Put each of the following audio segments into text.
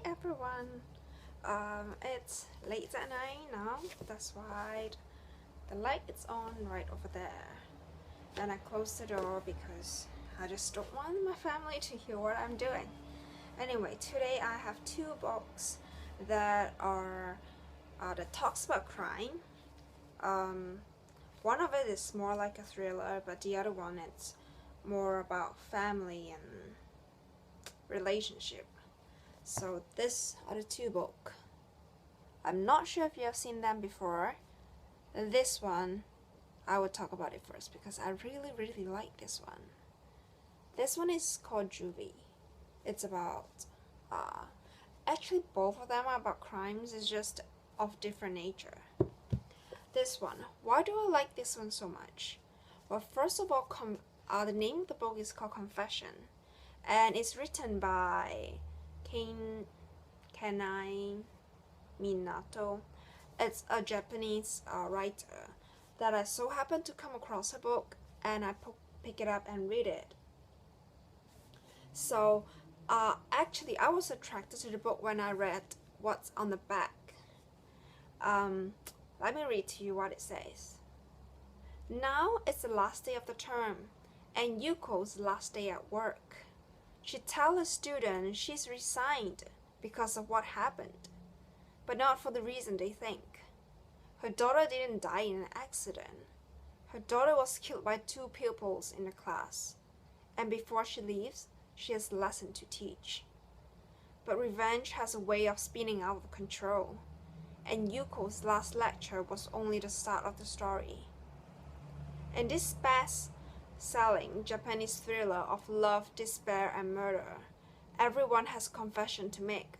everyone. It's late at night now. That's why the light is on right over there. Then I closed the door because I just don't want my family to hear what I'm doing. Anyway, today I have two books that are that talks about crime. One of it is more like a thriller, but the other one it's more about family and relationship. So these are the two books. I'm not sure if you have seen them before. This one, I will talk about it first because I really like this one. This one is called Juvie. It's about, actually both of them are about crimes, it's just of different nature. This one, why do I like this one so much? Well, first of all, the name of the book is called Cofession, and it's written by Kanae, Minato. It's a Japanese writer that I so happened to come across her book, and I pick it up and read it. So actually I was attracted to the book when I read what's on the back. Let me read to you what it says. Now it's the last day of the term and Yuko's last day at work. She tells a student she's resigned because of what happened, but not for the reason they think. Her daughter didn't die in an accident. Her daughter was killed by two pupils in the class, and before she leaves, she has a lesson to teach. But revenge has a way of spinning out of control, and Yuko's last lecture was only the start of the story. In this best-selling Japanese thriller of love, despair, and murder, everyone has a confession to make,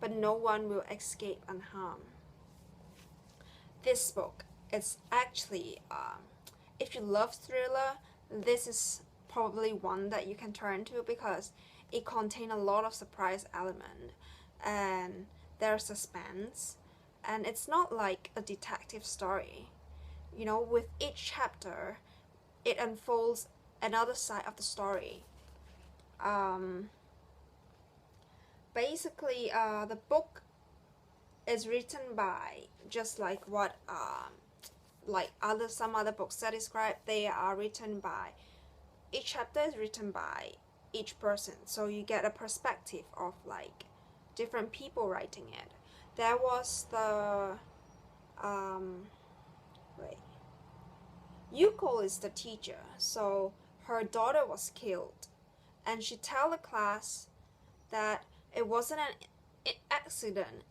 but no one will escape unharmed. This book is actually, if you love thriller, this is probably one that you can turn to because it contains a lot of surprise element and there's suspense, and it's not like a detective story. You know, with each chapter it unfolds another side of the story. Basically the book is written by, just like what some other books that describe, they are written by, each chapter is written by each person, so you get a perspective of like different people writing it. There was the Yuko is the teacher, so her daughter was killed, and she tell the class that it wasn't an accident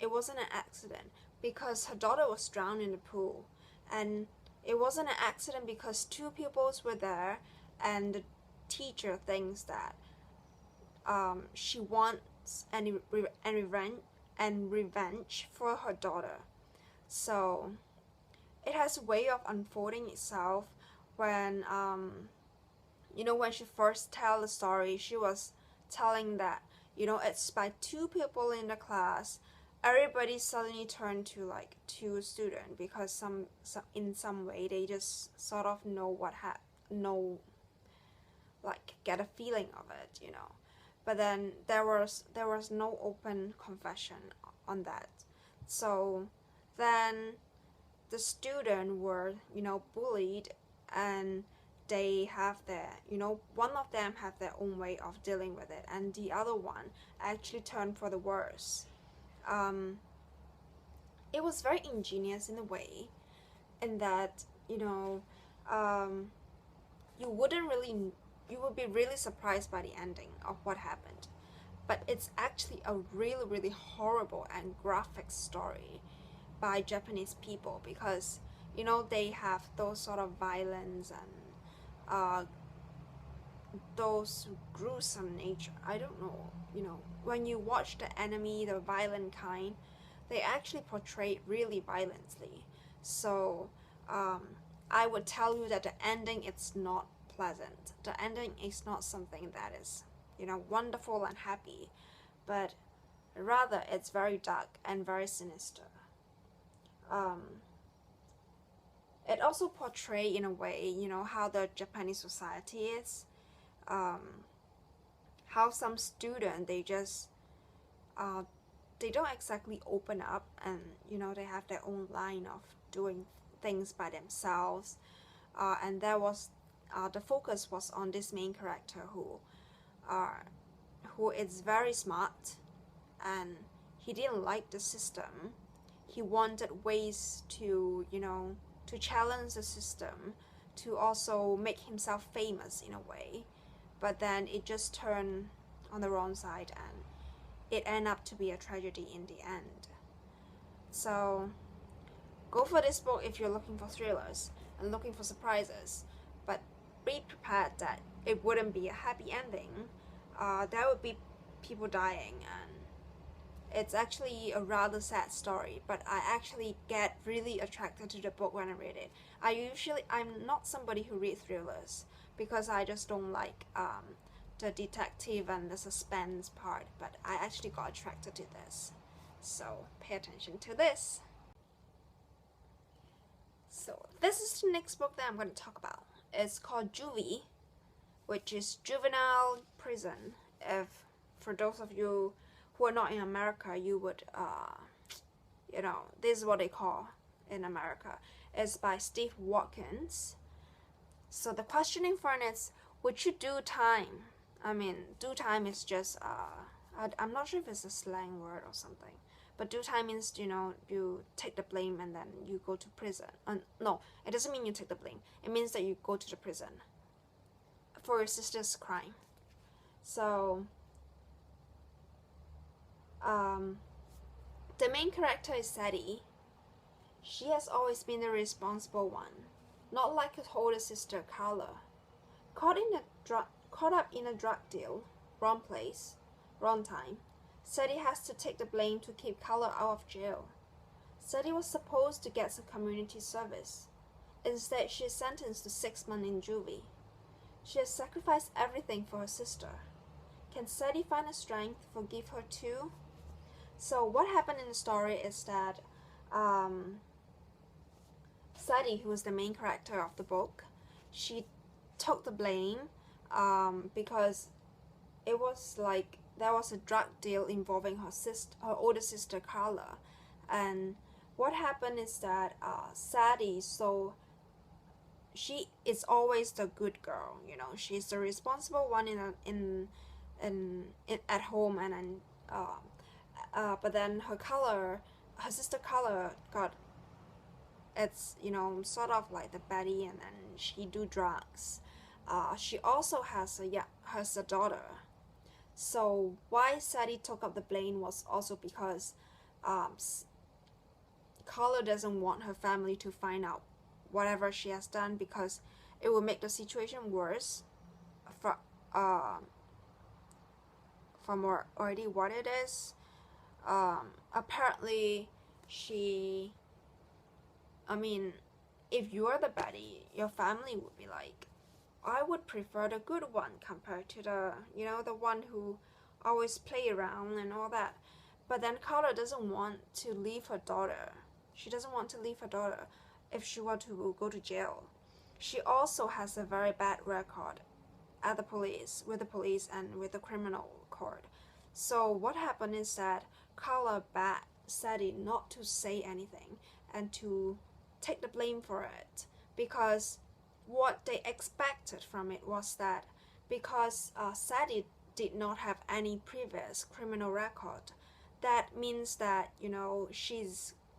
because her daughter was drowned in the pool, and it wasn't an accident because two pupils were there, and the teacher thinks that she wants revenge for her daughter. So it has a way of unfolding itself when when she first tell the story, she was telling that it's by two people in the class. Everybody suddenly turned to like two students because in some way they just sort of get a feeling of it, But then there was no open confession on that. So then the students were bullied, and they have one of them have their own way of dealing with it, and the other one actually turned for the worse. It was very ingenious in a way, in that you would be really surprised by the ending of what happened, but it's actually a really horrible and graphic story by Japanese people because they have those sort of violence and those gruesome nature. I don't know, when you watch the anime, the violent kind, they actually portray really violently. So I would tell you that the ending is not pleasant. The ending is not something that is wonderful and happy, but rather it's very dark and very sinister. It also portrays in a way how the Japanese society is, how some students they they don't exactly open up, and you know, they have their own line of doing things by themselves. And there was the focus was on this main character who is very smart, and he didn't like the system. He wanted ways to, you know, to challenge the system, to also make himself famous in a way. But then it just turned on the wrong side, and it ended up to be a tragedy in the end. So go for this book if you're looking for thrillers and looking for surprises, but be prepared that it wouldn't be a happy ending. There would be people dying, and it's actually a rather sad story, but I actually get really attracted to the book when I read it. I'm not somebody who reads thrillers because I just don't like the detective and the suspense part, but I actually got attracted to this. So pay attention to this. So this is the next book that I'm going to talk about. It's called Juvie, which is juvenile prison. If for those of you who are not in America, you would, you know, this is what they call in America. It's by Steve Watkins. So the questioning for it is, would you do time? I mean, do time is just, I'm not sure if it's a slang word or something, but do time means, you know, you take the blame and then you go to prison. No, it doesn't mean you take the blame. It means that you go to the prison for your sister's crime. So, the main character is Sadie. She has always been the responsible one, not like her older sister Carla. Caught up in a drug deal, wrong place, wrong time, Sadie has to take the blame to keep Carla out of jail. Sadie was supposed to get some community service. Instead, she is sentenced to 6 months in Juvie. She has sacrificed everything for her sister. Can Sadie find the strength to forgive her too? So what happened in the story is that Sadie, who is the main character of the book, she took the blame because it was like there was a drug deal involving her older sister Carla. And what happened is that Sadie, so she is always the good girl, you know, she's the responsible one at home, and then but then her sister Carla got, it's, you know, sort of like the baddie, and then she do drugs. She also has a daughter. So why Sadie took up the blame was also because Carla doesn't want her family to find out whatever she has done, because it will make the situation worse from already what it is. Apparently if you are the baddie, your family would be like, I would prefer the good one compared to the, you know, the one who always play around and all that. But then Carla doesn't want to leave her daughter. She doesn't want to leave her daughter if she were to go to jail. She also has a very bad record at the police, with the police and with the criminal court. So what happened is that Carla begged Sadie not to say anything and to take the blame for it, because what they expected from it was that because Sadie did not have any previous criminal record, that means that, you know,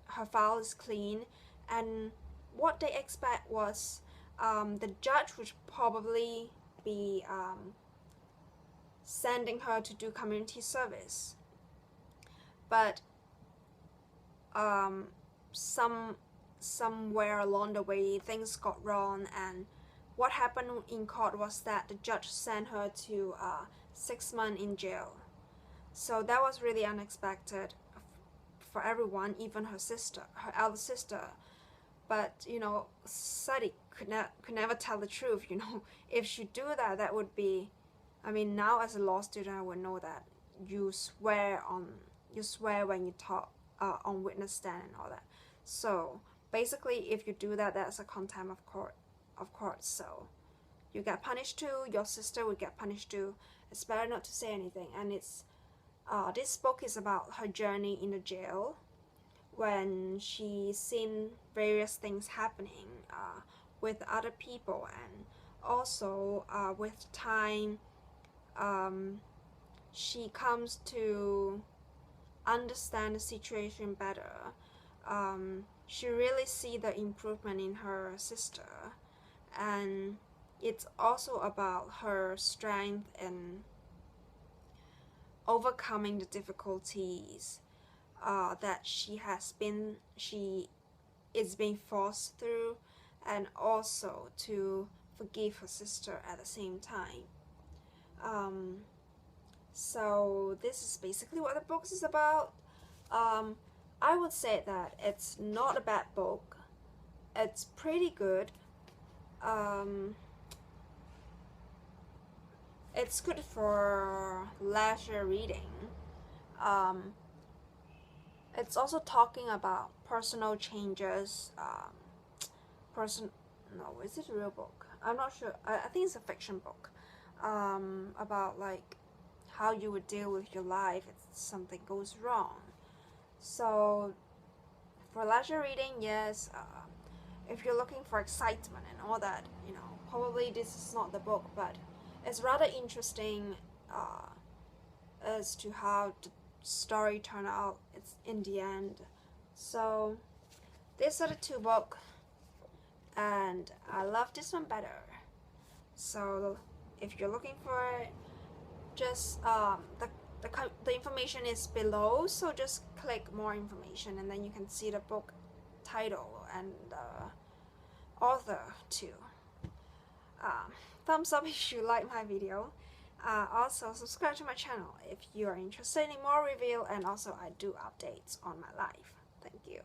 her file is clean, and what they expect was the judge would probably be sending her to do community service. But somewhere along the way things got wrong, and what happened in court was that the judge sent her to 6 months in jail. So that was really unexpected for everyone, even her elder sister. But, you know, Sadie could never tell the truth, you know. If she do that, that would be, I mean, now as a law student I would know that you swear when you talk on witness stand and all that. So basically, if you do that, that's a contempt of court. So you get punished too, your sister would get punished too. It's better not to say anything, and it's This book is about her journey in the jail when she's seen various things happening with other people, and also with time she comes to understand the situation better. She really see the improvement in her sister, and it's also about her strength in overcoming the difficulties that she is being forced through, and also to forgive her sister at the same time. So this is basically what the book is about. I would say that it's not a bad book. It's pretty good. It's good for leisure reading. It's also talking about personal changes. No, is it a real book? I'm not sure. I think it's a fiction book. About like how you would deal with your life if something goes wrong. So for leisure reading, yes. If you're looking for excitement and all that, probably this is not the book, but it's rather interesting as to how the story turned out in the end. So these are the two books, and I love this one better. So if you're looking for it, just the information is below, so just click more information and then you can see the book title and the author too. Thumbs up if you like my video. Also subscribe to my channel if you are interested in more review, and also I do updates on my life. Thank you.